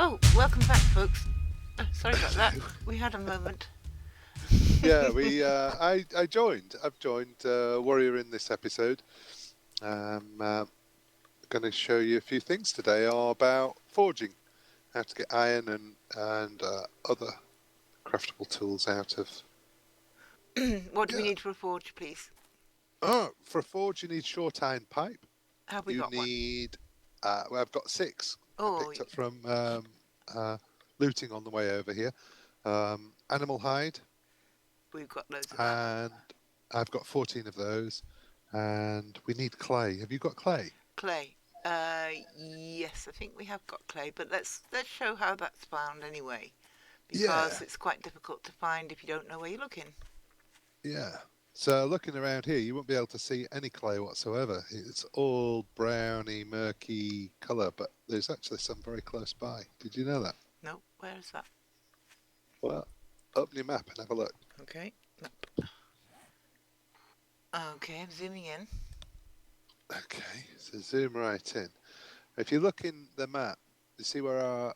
Oh, welcome back, folks. Oh, sorry about that. We had a moment. Yeah, I joined. I've joined Warrior in this episode. I'm going to show you a few things today about forging, how to get iron and other craftable tools out of. What do we need for a forge, please? Oh, for a forge you need short iron pipe. Have we You got one? need. Well, I've got 6. Oh, I picked up from looting on the way over here. Animal hide. we've got loads of that. And I've got 14 of those. And we need clay. Have you got clay? Clay. Yes, I think we have got clay, but let's show how that's found anyway, because it's quite difficult to find if you don't know where you're looking. Yeah. So looking around here, you won't be able to see any clay whatsoever. It's all browny, murky colour, but there's actually some very close by. Did you know that? No, where is that? Well, open your map and have a look. Okay, map. Okay, I'm zooming in. Okay, so zoom right in. If you look in the map, you see where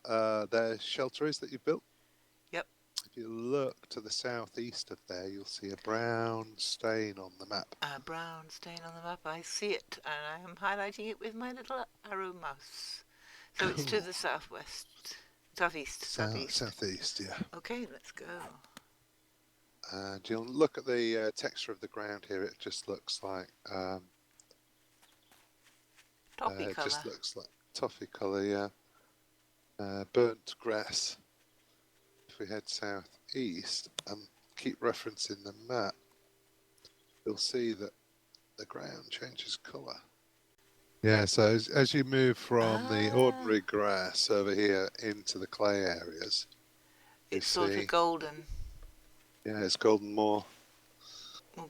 their shelter is that you've built? Yep. If you look to the southeast of there, you'll see a brown stain on the map. A brown stain on the map. I see it, and I am highlighting it with my little arrow mouse. So it's to the southwest. Southeast. Southeast, yeah. Okay, let's go. And you'll look at the texture of the ground here. It just looks like Toffee colour. It just looks like toffee colour, yeah. Burnt grass. If we head southeast and keep referencing the map, you'll see that the ground changes colour. Yeah, so as you move from the ordinary grass over here into the clay areas, it's sort of golden. Yeah, it's golden, more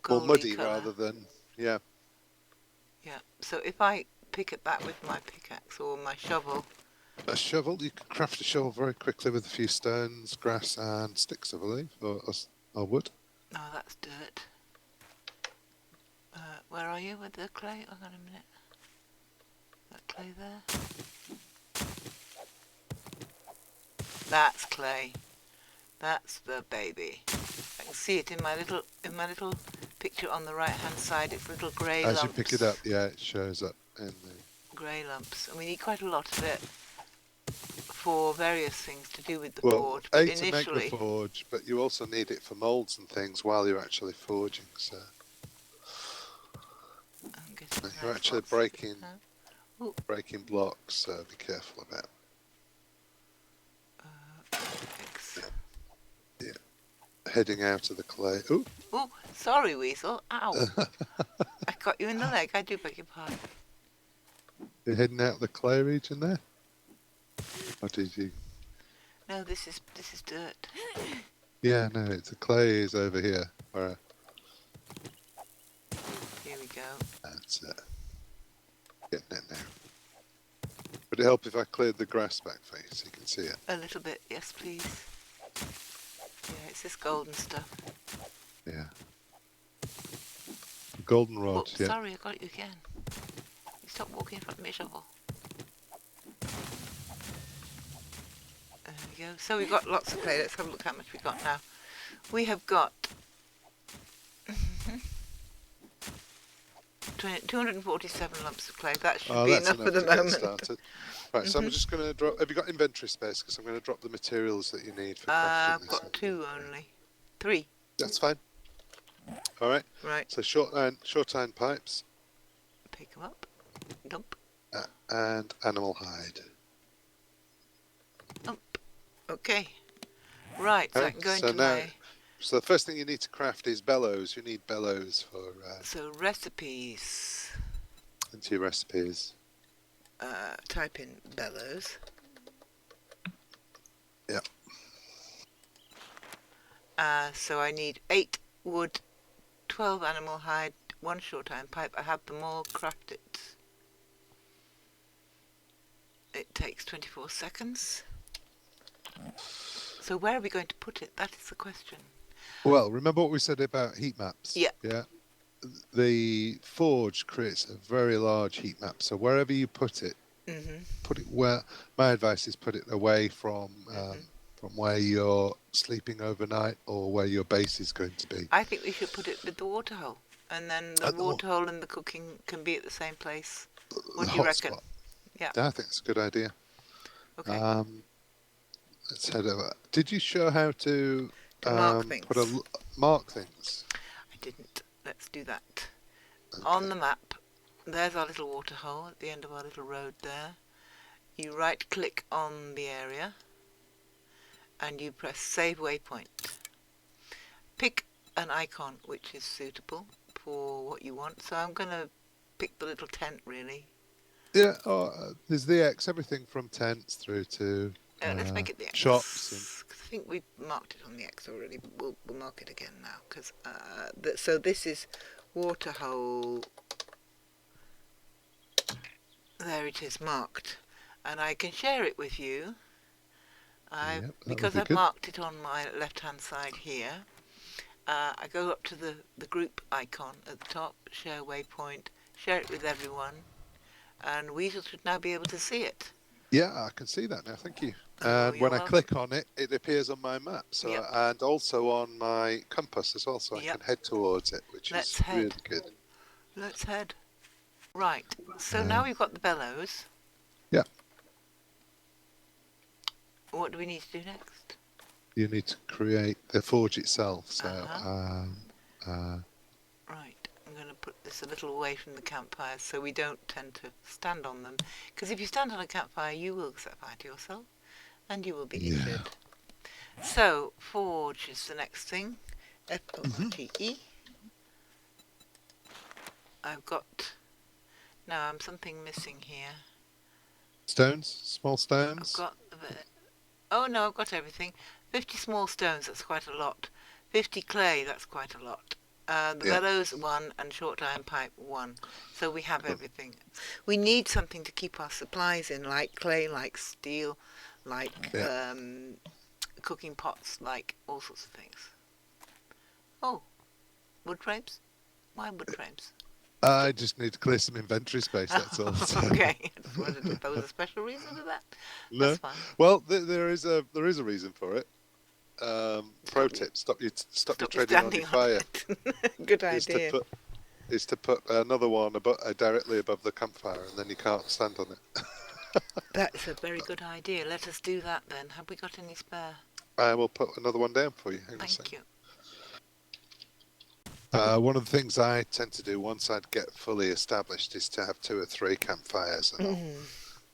colour. muddy rather than, yeah. Yeah, so if I pick at that with my pickaxe or my shovel. A shovel, you can craft a shovel very quickly with a few stones, grass and sticks, I believe, or wood. Oh, that's dirt. Where are you with the clay? Hang on a minute. That clay there? That's clay. That's the baby. I can see it in my little picture on the right hand side. It's little grey lumps. As you pick it up, yeah, it shows up in the grey lumps, and we need quite a lot of it for various things to do with the forge. But to make the forge, but you also need it for moulds and things while you're actually forging. So you're actually breaking blocks, so be careful about. Yeah, heading out of the clay. Ooh. Oh, sorry, Weasel. Ow! I got you in the leg. I do beg your pardon. You're heading out of the clay region there. Or did you? No, this is dirt. Yeah, no, the clay is over here. Where... Here we go. That's it. Getting it now. Would it help if I cleared the grass back for you so you can see it? A little bit, yes, please. Yeah, it's this golden stuff. Yeah. Golden rod. Yeah. Sorry, I got you again. You stop walking in front of me, shovel. There we go. So we've got lots of clay. Let's have a look how much we've got now. We have got 247 lumps of clay. That should be enough for the moment. Started. Right, so I'm just going to drop. Have you got inventory space? Because I'm going to drop the materials that you need for crafting. I've got 2 only. 3. That's fine. All right. Right. So short iron pipes. Pick them up. Dump. And animal hide. Dump. Okay. Right. So I can go into my. So the first thing you need to craft is bellows. You need bellows for. So recipes. Into your recipes. Type in bellows. Yeah. So I need 8 wood, 12 animal hide, 1 short iron pipe. I have them all crafted. It takes 24 seconds. So where are we going to put it? That is the question. Well, remember what we said about heat maps? Yeah. Yeah. The forge creates a very large heat map, so wherever you put it Put it where. My advice is put it away from where you're sleeping overnight or where your base is going to be. I think we should put it with the waterhole, and then the waterhole and the cooking can be at the same place. What do you reckon? Spot. Yeah. I think it's a good idea. Okay. Let's head over. Did you show how to mark things? Mark things? I didn't. Let's do that. Okay. On the map, there's our little waterhole at the end of our little road there. You right-click on the area, and you press Save Waypoint. Pick an icon which is suitable for what you want. So I'm going to pick the little tent, really. Yeah, there's the X, everything from tents through to let's make it the X. Shops. I think we've marked it on the X already, but we'll mark it again now. Cause, so this is waterhole. There it is marked. And I can share it with you. Because I've marked it on my left-hand side here. I go up to the group icon at the top, share waypoint, share it with everyone, and Weasel should now be able to see it. Yeah, I can see that now, thank you. And when I click on it, it appears on my map, and also on my compass as well, so I can head towards it, which is really good. Let's head. Right, so now we've got the bellows. Yeah. What do we need to do next? You need to create the forge itself, so... Right, I'm going to put this a little away from the campfire so we don't tend to stand on them. Because if you stand on a campfire, you will set fire to yourself, and you will be injured. So, forge is the next thing. F-O-R-G-E. I've got... No, I'm something missing here. Stones? Small stones? I've got... Oh no, I've got everything. 50 small stones, that's quite a lot. 50 clay, that's quite a lot. The bellows 1 and short iron pipe 1. So we have everything. We need something to keep our supplies in, like clay, like steel, like cooking pots, like all sorts of things. Oh, wood frames? Why wood frames? I just need to clear some inventory space, that's all. Okay, I just wondered if there was a special reason for that. No. That's fine. Well, there is a reason for it. Pro tip: stop your treading on your fire. Good idea. Is to put another one directly above the campfire, and then you can't stand on it. That's a very good idea. Let us do that then. Have we got any spare? I will put another one down for you. Thank you. One of the things I tend to do once I'd get fully established is to have 2 or 3 campfires, and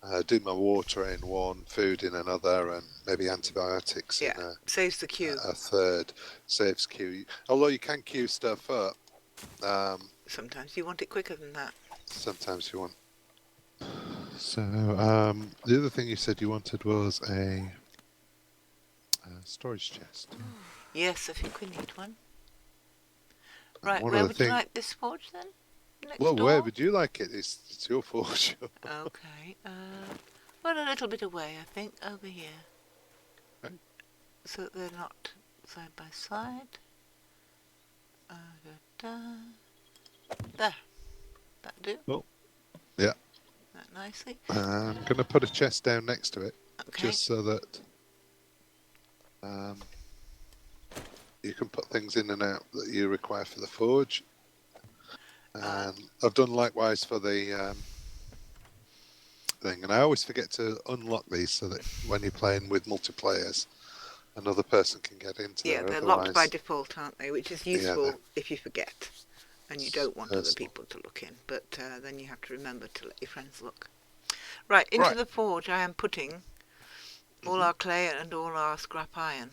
I'll do my water in one, food in another, and maybe antibiotics in saves the queue. A third. Saves queue. Although you can queue stuff up. Sometimes you want it quicker than that. Sometimes you want. So the other thing you said you wanted was a storage chest. Yes, I think we need one. Right, where would you like this forge then? Next door? Where would you like it? It's your forge. Okay. Well, a little bit away, I think, over here. Okay. So that they're not side by side. There. That do? Oh. Yeah. That nicely. I'm going to put a chest down next to it, just so that you can put things in and out that you require for the forge. And I've done likewise for the thing, and I always forget to unlock these so that when you're playing with multiplayers, another person can get into there. Yeah, they're locked by default, aren't they? Which is useful if you forget and you don't want other people to look in. But then you have to remember to let your friends look. Right, into the forge I am putting all our clay and all our scrap iron.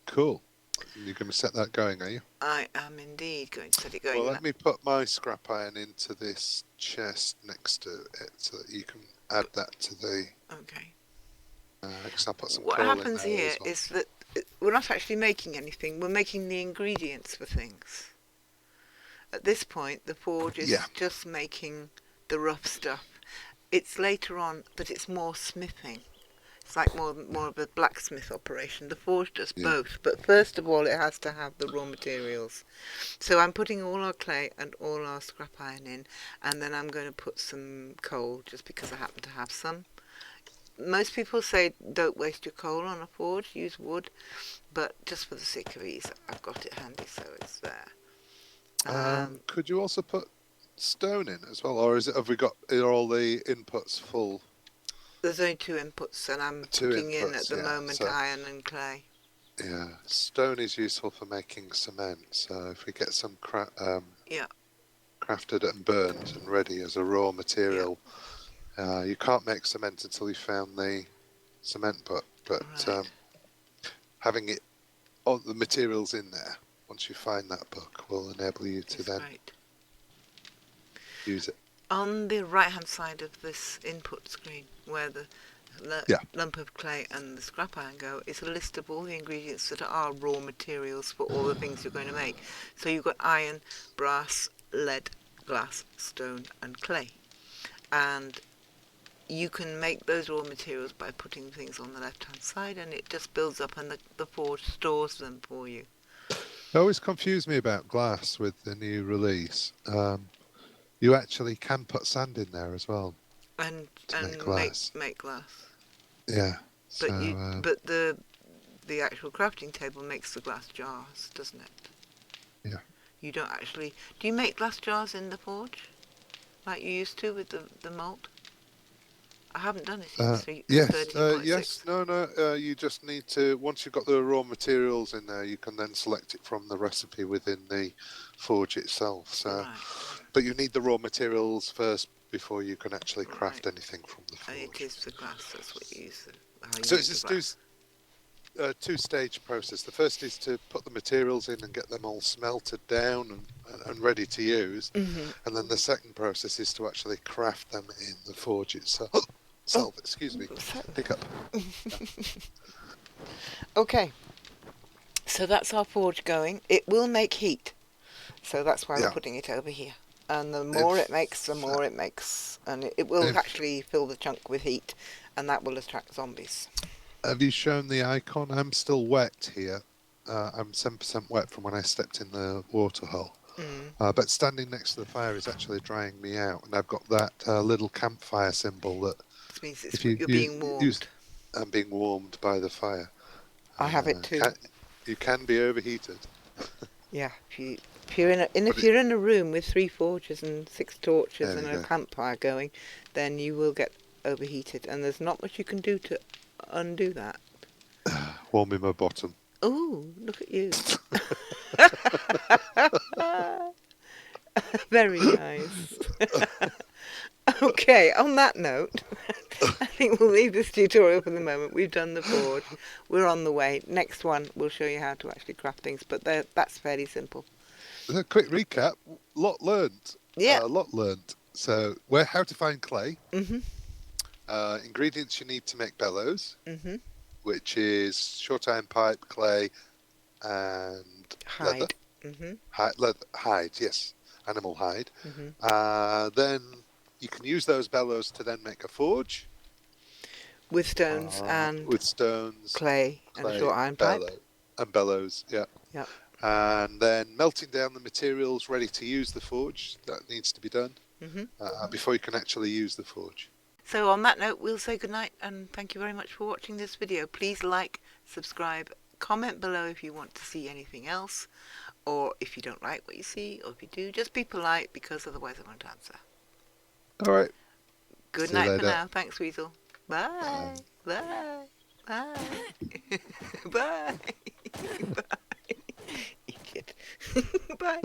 Cool. You're going to set that going, are you? I am indeed going to set it going. Well, let me put my scrap iron into this chest next to it so that you can add that to the... Okay. I'll put some what happens here is that we're not actually making anything. We're making the ingredients for things. At this point, the forge is just making the rough stuff. It's later on that it's more smithing. It's like more of a blacksmith operation. The forge does Yeah. both, but first of all, it has to have the raw materials. So I'm putting all our clay and all our scrap iron in, and then I'm going to put some coal, just because I happen to have some. Most people say don't waste your coal on a forge, use wood, but just for the sake of ease, I've got it handy, so it's there. Could you also put stone in as well, or are all the inputs full? There's only 2 inputs, and I'm Two putting in inputs, at the yeah, moment so- iron and clay. Yeah, stone is useful for making cement. So if we get some Yeah. crafted and burnt and ready as a raw material, you can't make cement until you found the cement put. But Right. having all the materials in there, once you find that book, will enable you to It's then great. use it. On the right-hand side of this input screen, where the lump of clay and the scrap iron go, is a list of all the ingredients that are raw materials for all the things you're going to make. So you've got iron, brass, lead, glass, stone and clay. And you can make those raw materials by putting things on the left-hand side, and it just builds up, and the forge stores them for you. It always confused me about glass with the new release. You actually can put sand in there as well And to make glass. make glass. Yeah. But So, but the actual crafting table makes the glass jars, doesn't it? Yeah. You don't actually. Do you make glass jars in the forge, like you used to with the malt? I haven't done it in yes, 13.6. yes, no. You just need to, once you've got the raw materials in there, you can then select it from the recipe within the forge itself. So, Right. but you need the raw materials first before you can actually craft Right. anything from the And forge. it is the glass. That's what you use. How you So make it's the this glass. two-stage process. The first is to put the materials in and get them all smelted down and ready to use. Mm-hmm. And then the second process is to actually craft them in the forge itself. Excuse me, hiccup. Okay. So that's our forge going. It will make heat. So that's why we're putting it over here. And the more it makes, the more it makes. And it will actually fill the chunk with heat, and that will attract zombies. Have you shown the icon? I'm still wet here. I'm 7% wet from when I stepped in the water hole. But standing next to the fire is actually drying me out. And I've got that little campfire symbol that Which means if you you're being warmed. I'm being warmed by the fire. I have it too. You can be overheated. Yeah. If you're in a room with 3 forges and 6 torches and a campfire going, then you will get overheated. And there's not much you can do to undo that. Warming my bottom. Oh, look at you. Very nice. Okay, on that note, I think we'll leave this tutorial for the moment. We've done the forge. We're on the way. Next one, we'll show you how to actually craft things, but that's fairly simple. A quick recap. Lot learned. Yeah. A lot learned. So, how to find clay. Ingredients you need to make bellows. Which is short iron pipe, clay, and hide. Leather. Hide, yes. Animal hide. Then you can use those bellows to then make a forge. With stones and clay and a short iron pipe. And bellows, yeah. Yep. And then melting down the materials ready to use the forge. That needs to be done before you can actually use the forge. So on that note, we'll say goodnight and thank you very much for watching this video. Please like, subscribe, comment below if you want to see anything else, or if you don't like what you see, or if you do, just be polite, because otherwise I won't answer. All right. Good night for now. Thanks, Weasel. Bye. Bye. Bye. Bye. Bye. Idiot. Bye.